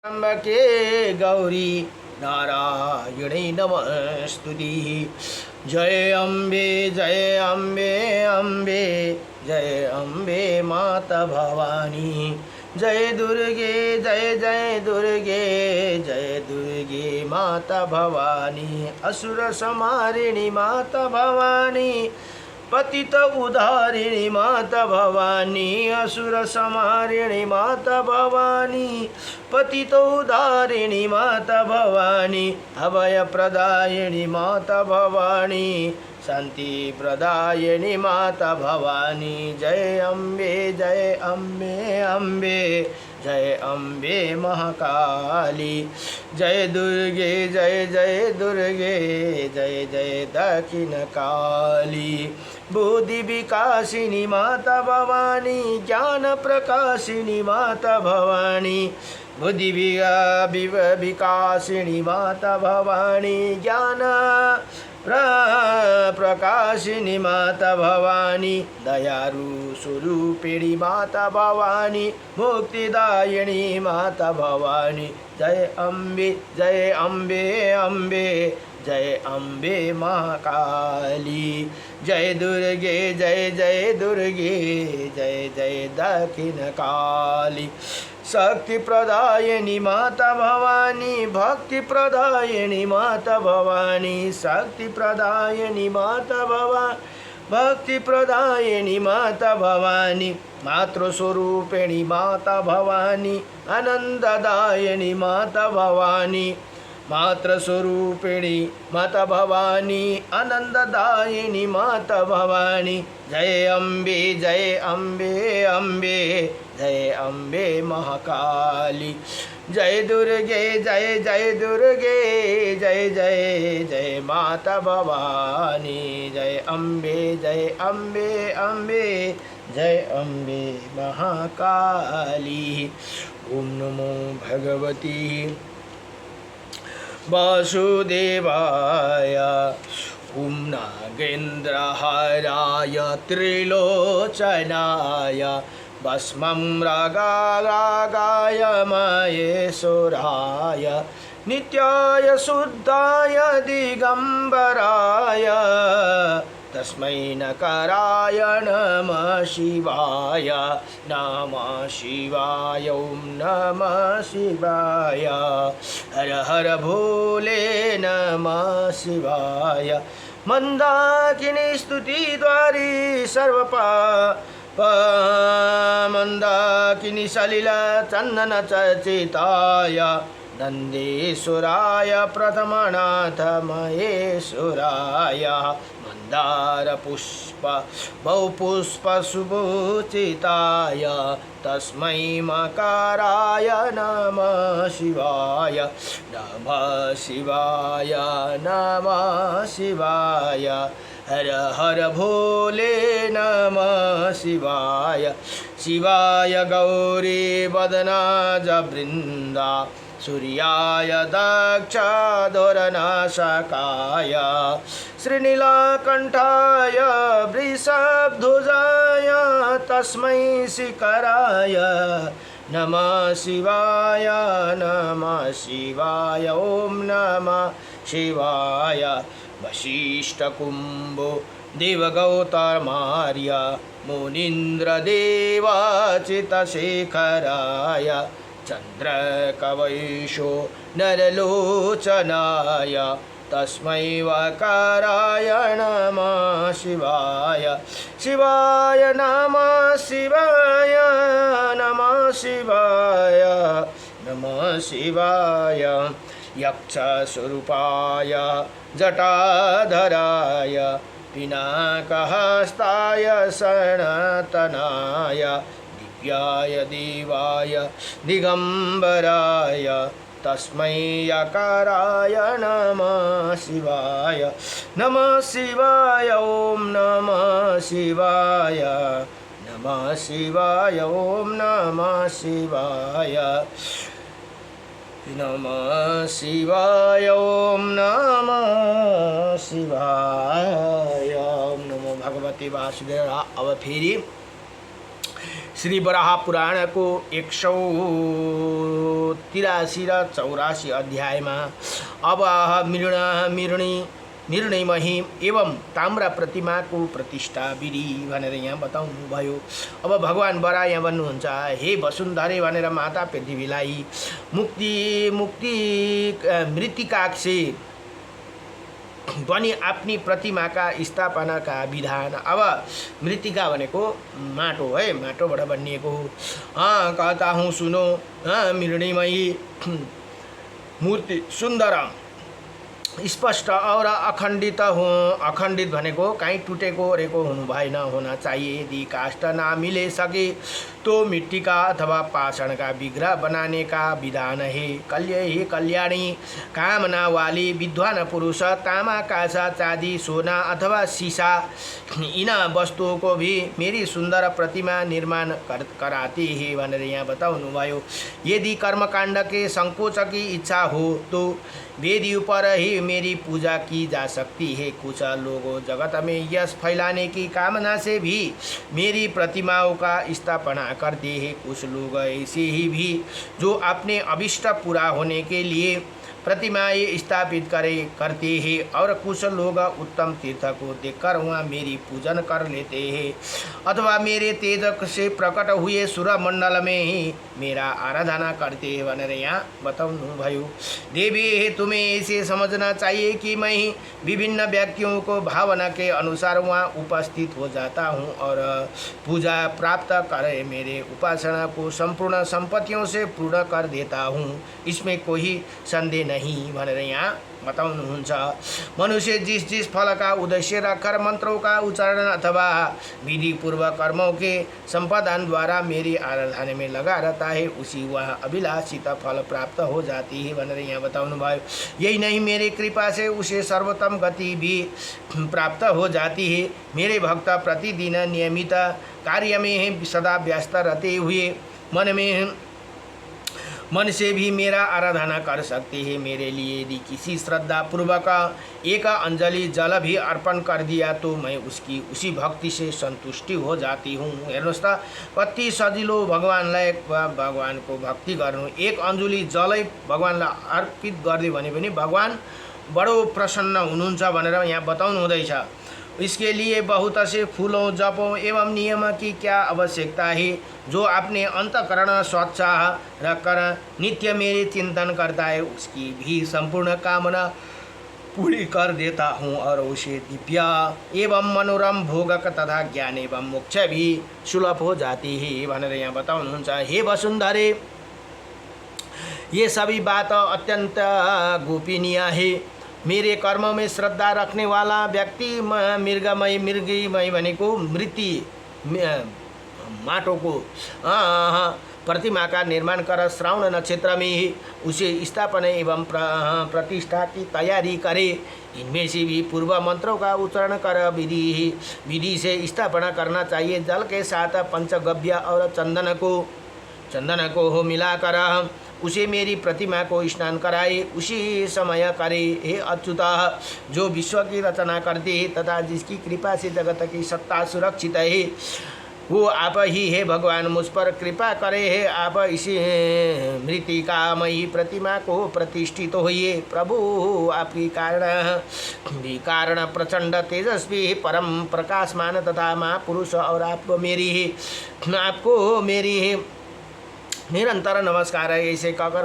त्र्यंबके गौरी नारायणी नमस्तुतिः। जय अम्बे अम्बे जय अम्बे माता भवानी। जय दुर्गे जय दुर्गे माता भवानी। असुर संहारिणी माता भवानी, पतित उद्धारिणी माता भवानी। असुर संहारिणी माता भवानी, पतित उद्धारिणी माता भवानी। अभय प्रदायिनी माता भवानी, शांति प्रदायिनी माता भवानी। जय अम्बे अम्बे जय अम्बे महाकाली। जय दुर्गे जय दुर्गे जय दक्षिण काली। बुद्धि विकासिनी माता भवानी, ज्ञान प्रकाशिनी माता भवानी। बुद्धि विकासिनी माता भवानी, ज्ञान प्रकाशिनी माता भवानी। दयारु स्वरूपिणी माता भवानी, मुक्तिदायिनी माता भवानी। जय अम्बे अम्बे जय अम्बे महाकाली। जय दुर्गे जय दुर्गे जय दक्षिण काली। शक्ति प्रदायिनी माता भवानी, भक्ति प्रदायिनी माता भवानी। शक्ति प्रदायिनी माता भवानी, भक्ति प्रदायिनी माता भवानी। मातृस्वरूपिणी माता भवानी, आनंददायिनी माता भवानी। मातृस्वरूपिणी माता भवानी, आनंददायिनी माता भवानी। जय अम्बे अम्बे जय अम्बे महाकाली। जय दुर्गे जय दुर्गे जय माता भवानी। जय अम्बे अम्बे जय अम्बे महाकाली। ओम नमो भगवती वासुदेवाय। ओम नागेन्द्रहाराय त्रिलोचनाय, भस्मं रागाय महेश्वराय, नित्याय शुद्धाय दिगंबराय, तस्मै नकाराय नमः शिवाय। ओम नमः शिवाय। हर हर भोले नमः शिवाय। मंदाकिनी स्तुति द्वारी मंदाकिनी सलिला चंदन चर्चिताय, नंदीश्वराय प्रथमनाथ महेश्वराय। मंदार पुष्प बहुपुष्प सुभूषिताय, तस्मै मकाराय नमः शिवाय। नमः शिवाय। हर हर भोले नमः शिवाय। शिवाय गौरी वदनाज वृंदा, सूर्याय दक्षाधोरनाशकाय, श्रीनीलकंठाय वृषभध्वजाय, तस्मै शिखराय नमः शिवाय। ओम नमः शिवाय। वशिष्ठकुम्भो देवगौतमार्य, मुनीन्द्रदेवाचितशेखराय, चन्द्रकवैशो नरलोचनाय, तस्मै वकाराय नमः शिवाय। नमः शिवाय। यक्षस्वरूपाय जटाधराय, पिनाकहस्ताय सनातनाय, दिव्याय देवाय दिगंबराय, तस्मै यकाराय नमः शिवाय। ओम नमः शिवाय। ओम नमः शिवाय। नमः शिवाय। ओम नमः शिवाय। ओम नमो भगवते वासुदेवाय। अब फेरि श्री वराह पुराण को 183 र 84 अध्यायमा अब निर्णयमही एवं ताम्रा प्रतिमाको प्रतिष्ठा विधि भनेर यहाँ बताउनु भयो। अब भगवान वराह यहाँ भन्नुहुन्छ, हे वसुन्धरे भनेर माता पृथ्वीलाई मृत्तिका से बनी आफ्नी प्रतिमाका स्थापनाका विधान। अब मृत्तिका भनेको माटो है, माटोबाट बनिएको हो। कहता हूँ सुनो मृण्मयी मूर्ति सुन्दर स्पष्ट और अखण्डित हो। अखण्डित भनेको कहीं टुटेको ओरेको हुनु भएन, होना चाहिए। यदि काष्ठ ना मिले सके तो मिट्टी का अथवा पाषाण का विग्रह बनाने का विधान है। हे कल्याणी कामना वाली विद्वान पुरुष तामा कांसा चांदी सोना अथवा शीशा इन वस्तुओं को भी मेरी सुंदर प्रतिमा निर्माण कराती है भनेर यहाँ बताउनु भयो। यदि कर्मकांड के संकोच की इच्छा हो तो वेदी पर ही मेरी पूजा की जा सकती है। कुछ लोगों जगत में यश फैलाने की कामना से भी मेरी प्रतिमाओं का स्थापना करते हैं। कुछ लोग ऐसे ही भी जो अपने अभिष्ट पूरा होने के लिए प्रतिमाएं स्थापित करते हैं, और कुछ लोग उत्तम तीर्थ को देखकर वहाँ मेरी पूजन कर लेते हैं अथवा मेरे तेज से प्रकट हुए सूर्य मंडल में ही मेरा आराधना करते हैं भनेर यहाँ बताउनु भयो। देवी तुम्हें ऐसे समझना चाहिए कि मैं विभिन्न व्यक्तियों को भावना के अनुसार वहाँ उपस्थित हो जाता हूँ और पूजा प्राप्त करे मेरे उपासना को संपूर्ण संपत्तियों से पूर्ण कर देता हूँ, इसमें कोई संदेह नहीं भनेर यहाँ बताउनुहुन्छ। मनुष्य जिस फल का उद्देश्य रखकर मंत्रों का उच्चारण अथवा विधि पूर्वक कर्मों के संपादन द्वारा मेरी आराधना में लगा रहता है, उसी वह अभिलाषित फल प्राप्त हो जाती है भनेर यहाँ बताउनु भयो। यही नहीं, मेरी कृपा से उसे सर्वोत्तम गति भी प्राप्त हो जाती है। मेरे भक्त प्रतिदिन नियमित कार्य में सदा व्यस्त रहते हुए मन से भी मेरा आराधना कर सकते हैं। मेरे लिए यदि किसी श्रद्धा पूर्वक एक अंजलि जल भी अर्पण कर दिया तो मैं उसकी उसी भक्ति से संतुष्टि हो जाती हूँ। हेर्नुहोस् त कति सजिलो भगवानलाई भगवानको भक्ति गर्नु। एक अंजलि जलै भगवानलाई अर्पित गरिदियो भने पनि भगवान बडो प्रसन्न हुनुहुन्छ भनेर यहाँ बताउनु हुँदैछ। इसके लिए बहुत से फूलों जपों एवं नियम की क्या आवश्यकता है। जो अपने अंतकरण स्वच्छ रखकर नित्य मेरे चिंतन करता है उसकी भी संपूर्ण कामना पूरी कर देता हूँ और उसे दिव्य एवं मनोरम भोगक तथा ज्ञान एवं मोक्ष भी सुलभ हो जाती है भनेर यहाँ बताउनुहुन्छ। हे वसुन्धरे, ये सभी बात अत्यंत गोपनीय है। मेरे कर्म में श्रद्धा रखने वाला व्यक्ति मृगमय भनेको माटो को प्रतिमा का निर्माण कर श्रावण नक्षत्र में ही उसे स्थापना एवं प्रतिष्ठा की तैयारी करे। इनमें से भी पूर्व मंत्रों का उच्चारण कर विधि से स्थापना करना चाहिए। जल के साथ पंचगव्य और चंदन को मिलाकर उसे मेरी प्रतिमा को स्नान कराए, उसी समय करे। हे अच्युत, जो विश्व की रचना करते हैं तथा जिसकी कृपा से जगत की सत्ता सुरक्षित है, वो आप ही है भगवान। मुझ पर कृपा करे है, आप इसी मृत्तिकामयी प्रतिमा को प्रतिष्ठित होइए। प्रभु आपकी कारण प्रचंड तेजस्वी परम प्रकाशमान तथा महापुरुष और आपको मेरी निरंतर नमस्कार है। ऐसे कहकर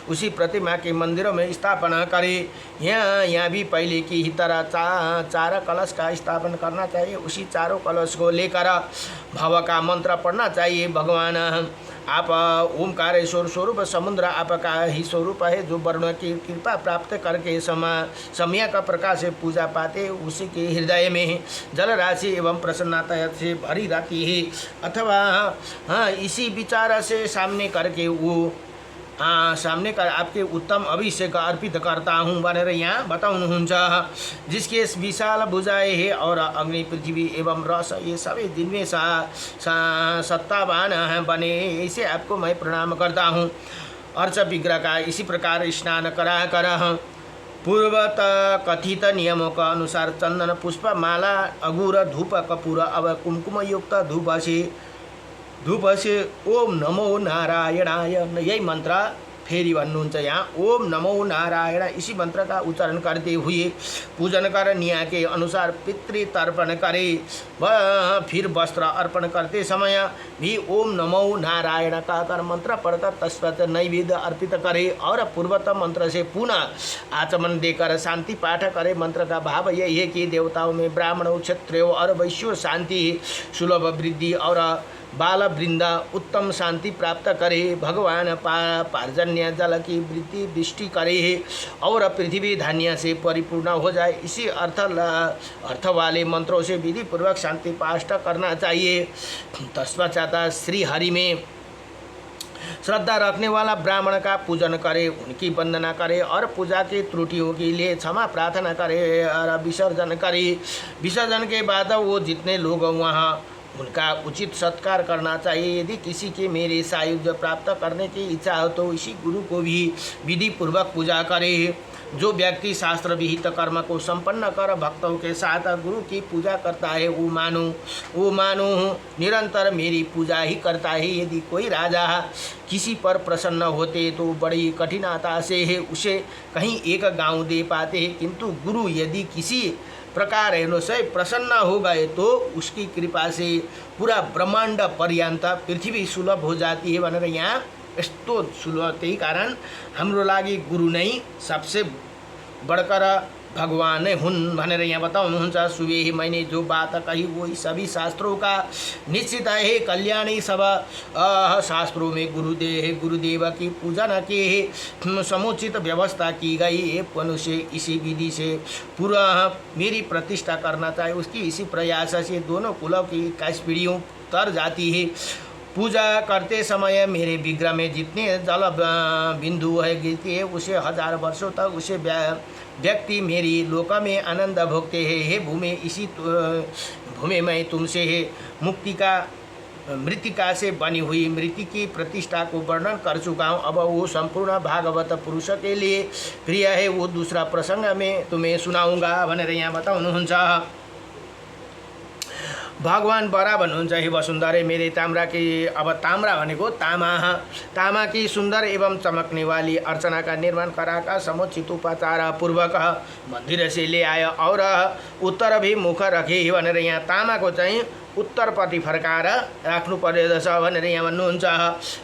उसी प्रतिमा के मंदिरों में स्थापना करे। यहाँ भी पहले की ही तरह चार कलश का स्थापन करना चाहिए। उसी चारों कलश को लेकर भव का मंत्र पढ़ना चाहिए। भगवान आप ओमकारेश्वर स्वरूप समुद्र आपका ही स्वरूप है, जो वर्ण की कृपा प्राप्त करके समय का प्रकाश से पूजा पाते उसी के हृदय में जल राशि एवं प्रसन्नता से भरी रहती है। अथवा इसी विचार से सामने करके वो सामने कर आपके उत्तम अभिषेक अर्पित करता हूँ भनेर यहाँ बताउनुहुन्छ। जिसके विशाल भुजाएँ है और अग्नि पृथ्वी एवं रस ये सभी जिनमें सत्तावान बने, ऐसे आपको मैं प्रणाम करता हूँ। अर्च विग्रह का इसी प्रकार स्नान करा कर पूर्वत कथित नियमों का अनुसार चंदन पुष्प माला अगुर धूप कपूर अब कुमकुम युक्त धूप से ओम नमो नारायणाय, यही मंत्र फेरि भन्नुहुन्छ यहाँ। ओम नमो नारायण, इसी मंत्र का उच्चारण करते हुए पूजन कर नियम के अनुसार पितृ तर्पण करे। वह फिर वस्त्र अर्पण करते समय भी ओम नमो नारायण का कर मंत्र पढ़कर तत्पश्चात नैवेद्य अर्पित करे और पूर्वतम मंत्र से पुनः आचमन देकर शांति पाठ करे। मंत्र का भाव यही है कि देवताओं में ब्राह्मणों, क्षत्रियों और वैश्यों शांति सुलभ वृद्धि और बाल वृंदा उत्तम शांति प्राप्त करे। भगवान पार्जन्य जल की वृष्टि करे और पृथ्वी धान्य से परिपूर्ण हो जाए। इसी अर्थ वाले मंत्रों से विधि पूर्वक शांति पाठ करना चाहिए। तत्पश्चात श्री हरि में श्रद्धा रखने वाला ब्राह्मण का पूजन करे, उनकी वंदना करे और पूजा की त्रुटियों के लिए क्षमा प्रार्थना करे और विसर्जन करे। विसर्जन के बाद वो जितने लोग वहाँ उनका उचित सत्कार करना चाहिए। यदि किसी के मेरे सायुज्य प्राप्त करने की इच्छा हो तो इसी गुरु को भी विधि पूर्वक पूजा करे। जो व्यक्ति शास्त्र विहित कर्म को संपन्न कर भक्तों के साथ गुरु की पूजा करता है वो मानो निरंतर मेरी पूजा ही करता है। यदि कोई राजा किसी पर प्रसन्न होते तो बड़ी कठिनता से उसे कहीं एक गांव दे पाते हैं, किंतु गुरु यदि किसी प्रकार से प्रसन्न हो गए तो उसकी कृपा से पूरा ब्रह्मांड पर्यन्त पृथ्वी सुलभ हो जाती है भनेर यहाँ यस्तो सुलभ। त्यही कारण हाम्रो लागि गुरु नै सबसे बढकर भगवान नै हुन् भनेर यहाँ बताउनुहुन्छ। सुबह ही मैंने जो बात कही वही सभी शास्त्रों का निश्चित है। कल्याणी सब शास्त्रों में गुरुदेव की पूजन के समुचित व्यवस्था की गई है। मनुष्य इसी विधि से पूरा मेरी प्रतिष्ठा करना चाहिए। उसकी इसी प्रयास से दोनों कुलों की 21 पीढ़ियों तर जाती है। पूजा करते समय मेरे विग्रह में जितने जल बिंदु है गिरती है उसे 1000 वर्षों तक उसे व्यक्ति मेरी लोक में आनंद भोगते हैं। हे भूमि, इसी भूमि में तुमसे है मृतिका से बनी हुई मृति की प्रतिष्ठा को वर्णन कर चुका हूँ। अब वो संपूर्ण भागवत पुरुष के लिए प्रिय है, वो दूसरा प्रसंग में तुम्हें सुनाऊंगा भनेर यहाँ बताउनुहुन्छ। भगवान बरा भन्नुहुन्छ, हे वसुन्धरे मेरे ताम्रा की, अब ताम्रा भनेको तामा की सुंदर एवं चमकने वाली अर्चना का निर्माण कराका समुचित उपचार पूर्वक मंदिर से ले आयो और उत्तर भी मुख रखे भनेर यहाँ तामाको चाहिँ उत्तरपट्टि फर्काएर राख्नु पर्दछ भनेर यहाँ भन्नुहुन्छ।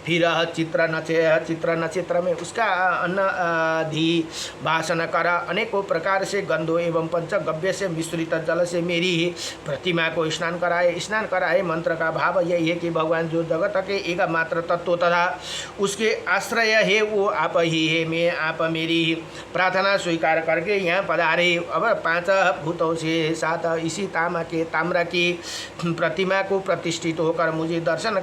फिर चित्र नक्षत्र में उसका अन्नधि वासन कर अनेकों प्रकार से गंधों एवं पंचगव्य से मिश्रित जल से मेरी प्रतिमा को स्नान कराए। मंत्र का भाव यही है कि भगवान जो जगत के एकमात्र तत्व तथा उसके आश्रय है वो आप ही है। मैं आप मेरी प्रार्थना स्वीकार करके यहाँ पधारे। अब 5 भूतों से साथ इसी ताम्रा की प्रतिमा को प्रतिष्ठित होकर मुझे दर्शन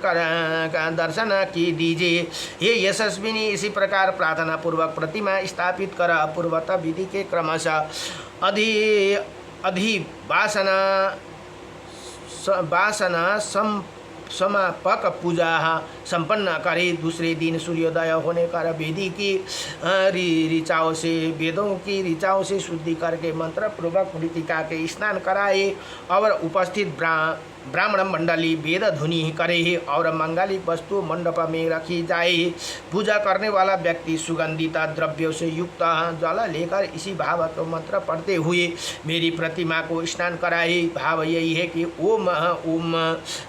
की दीजिए। ये यशस्विनी, इसी प्रकार प्रार्थना पूर्वक प्रतिमा स्थापित कर पूर्वत विधि के क्रमशः वासना समापक पूजा संपन्न करे। दूसरे दिन सूर्योदय होने कर वेदी की ऋचाओं से वेदों की ऋचाओं से शुद्धि करके मंत्र पूर्वक मृतिका के स्नान कराए और उपस्थित ब्राह्मण मंडली वेद धुनि करे और मंगलिक वस्तु मंडप में रखी जाए। पूजा करने वाला व्यक्ति सुगंधित द्रव्यों से युक्त जल लेकर इसी भाव को मंत्र पढ़ते हुए मेरी प्रतिमा को स्नान कराए। भाव यही है कि ओम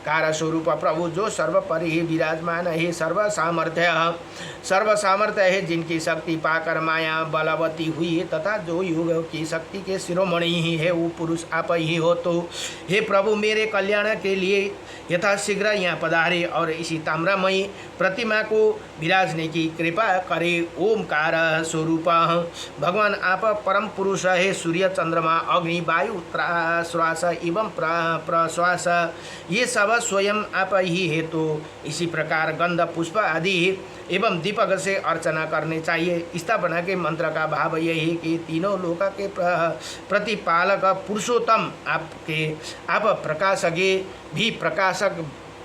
कार स्वरूप प्रभु जो सर्वपरि विराजमान है, सर्व सामर्थ्य है, जिनकी शक्ति पाकर माया बलवती हुई है तथा जो युग की शक्ति के शिरोमणि ही है वो पुरुष आप ही हो। तो हे प्रभु, मेरे कल्याण के लिए यथाशीघ्र यहाँ पधारे और इसी ताम्रमयी प्रतिमा को विराजने की कृपा करे। ओमकार स्वरूप भगवान आप परम पुरुष है। सूर्य, चंद्रमा, अग्नि, वायु, श्वास एवं प्रश्वास ये सब स्वयं आप ही है। तो इसी प्रकार गंध, पुष्प आदि एवं दीपक से अर्चना करनी चाहिए। स्थापना के मंत्र का भाव यही है कि तीनों लोक के प्रतिपालक पुरुषोत्तम आप प्रकाशक भी प्रकाशक,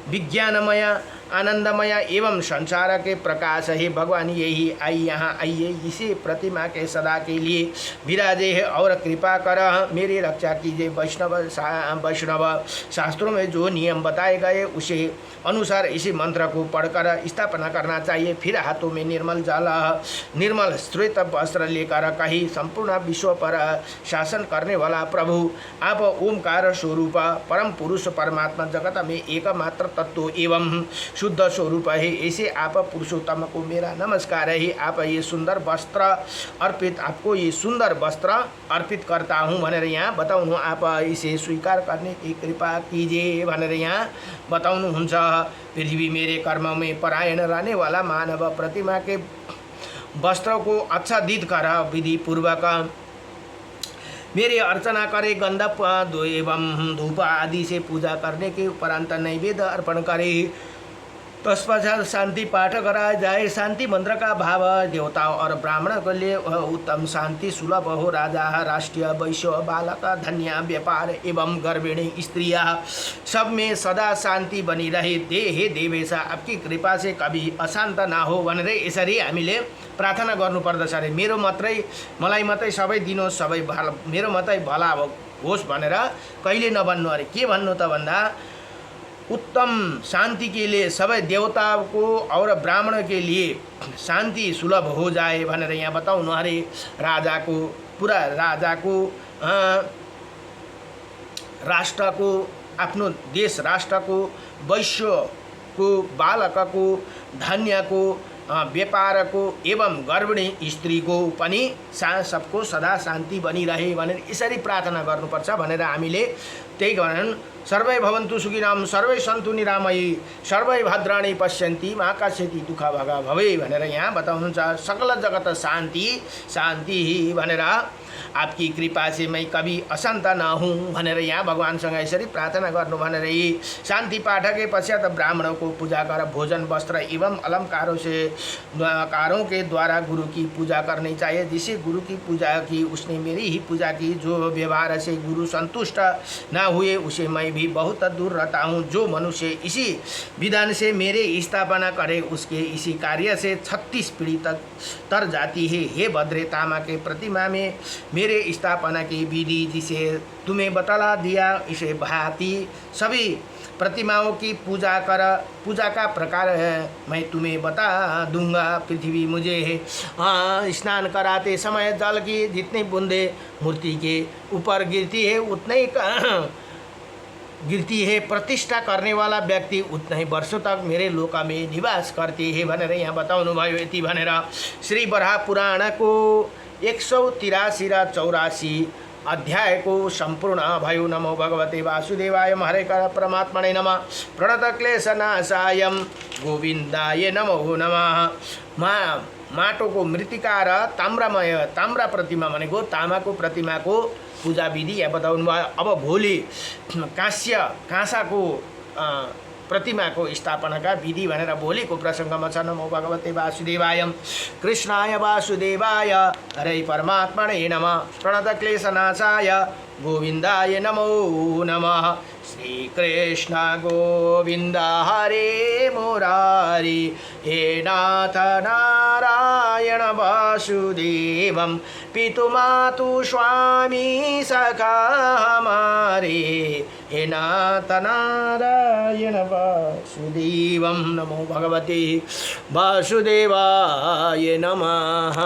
विज्ञानमय आनंदमय एवं संसार के प्रकाश है भगवान, यही आई यहाँ आइए, इसी प्रतिमा के सदा के लिए विराजे है और कृपा कर मेरी रक्षा कीजिए। वैष्णव शास्त्रों में जो नियम बताए गए उसे अनुसार इसी मंत्र को पढ़कर स्थापना करना चाहिए। फिर हाथों में निर्मल श्वेत वस्त्र लेकर कहीं संपूर्ण विश्व पर शासन करने वाला प्रभु, आप ओमकार स्वरूप परम पुरुष परमात्मा जगत में एकमात्र तत्व एवं शुद्ध स्वरूप है। ऐसे आप पुरुषोत्तम को मेरा नमस्कार है। आप ये सुंदर वस्त्र अर्पित, आपको ये सुंदर वस्त्र अर्पित करता हूँ भनेर यहाँ बताउनु, आप इसे स्वीकार करने की कृपा कीजिए भनेर यहाँ बताउनुहुन्छ। पृथ्वी मेरे कर्म में परायण रहने वाला मानव प्रतिमा के वस्त्रों को आच्छादित कर विधि पूर्वक मेरी अर्चना करे, गंध एवं धूप आदि से पूजा करने के उपरांत नैवेद्य अर्पण करे। तत्पश्चात शांति पाठ कराया जाए। शांति मंत्र का भाव देवताओं और ब्राह्मण के लिए उत्तम शांति सुलभ हो। राजा, राष्ट्रीय, वैश्य, बालक, धन्य, व्यापार एवं गर्भिणी स्त्रियाँ सब में सदा शांति बनी रहे। हे देवेश, आपकी कृपा से कभी अशान्त ना हो भनेर यसरी हामीले प्रार्थना गर्नुपर्दछ अरे। मलाई मात्रै सबै दिनुहोस्, सबै मेरो मात्रै भला होस् भनेर कहिले नभन्नु अरे। के भन्नु त भन्दा उत्तम शांति के लिए सबै देवता को और ब्राह्मण के लिए शांति सुलभ हो जाए भनेर यहाँ बताउनु अरे। राजा को, पूरा राजा को, राष्ट्र को, आफ्नो देश राष्ट्र को, वैश्य को, बालक को, धन्य को, व्यापार को एवं गर्भिणी स्त्री को पनि सबको सदा शान्ति बनिरहे भनेर यसरी प्रार्थना गर्नुपर्छ भनेर हामीले त्यही कारण सर्वै भवन्तु सुखिनाम सर्वै सन्तु निरामयी सर्वै भद्राणि पश्यन्ति मा कस्यति दुःख भवे भनेर यहाँ बताउनुहुन्छ। सकल जगत शान्ति भनेर आपकी कृपा से मैं कभी अशान्त न हूँ भनेर यहाँ भगवानसँग यसरी प्रार्थना गर्नु भनेर यी शान्ति पाठ के पश्चात ब्राह्मणों को पूजा कर भोजन वस्त्र एवं अलंकारों के द्वारा गुरु की पूजा करनी चाहिए। जिसे गुरु की पूजा की उसने मेरी ही पूजा की। जो व्यवहार से गुरु संतुष्ट न हुए उसे मैं भी बहुत दूर रहता हूँ। जो मनुष्य इसी विधान से मेरे स्थापना करे उसके इसी कार्य से 36 पीढ़ी तक तर जाती है। हे भद्रे, तामा के प्रतिमा में मेरे स्थापना की विधि जिसे तुम्हें बतला दिया, इसे भांति सभी प्रतिमाओं की पूजा का प्रकार है मैं तुम्हें बता दूंगा। पृथ्वी मुझे स्नान कराते समय जल की जितनी बूंदे मूर्ति के ऊपर गिरती है उतने ही गिरती है। प्रतिष्ठा करने वाला व्यक्ति उतना ही वर्षों तक मेरे लोक में निवास करते हैं भनेर यहाँ बताउनु भयो। यति भनेर श्री वराह पुराण को 183 र 84 अध्याय को संपूर्ण भयो। नमो भगवते वासुदेवाय हरे परमात्मने नमः। प्रणत क्लेशनाशाय गोविन्दाय नमो नमः। माटो को मृतिका र ताम्रा प्रतिमा भनेको तामाको प्रतिमा को पूजा विधि यहाँ बताउनु भयो। अब भोलि काँसा को प्रतिमा को स्थापना का विधि भनेर भोलिको प्रसङ्गमा छ। नमो भगवते वासुदेवाय कृष्णाय वासुदेवाय हरे परमात्मने नमः। प्रणत क्लेशनाशाय गोविन्दाय नमो नमः। श्री कृष्ण गोविन्द हरे मुरारी हे नाथ नारायण वासुदेवं पितुमातु स्वामी सखा हमारे हे नाथ नारायण वासुदेवं। नमो भगवते वासुदेवाय नमः।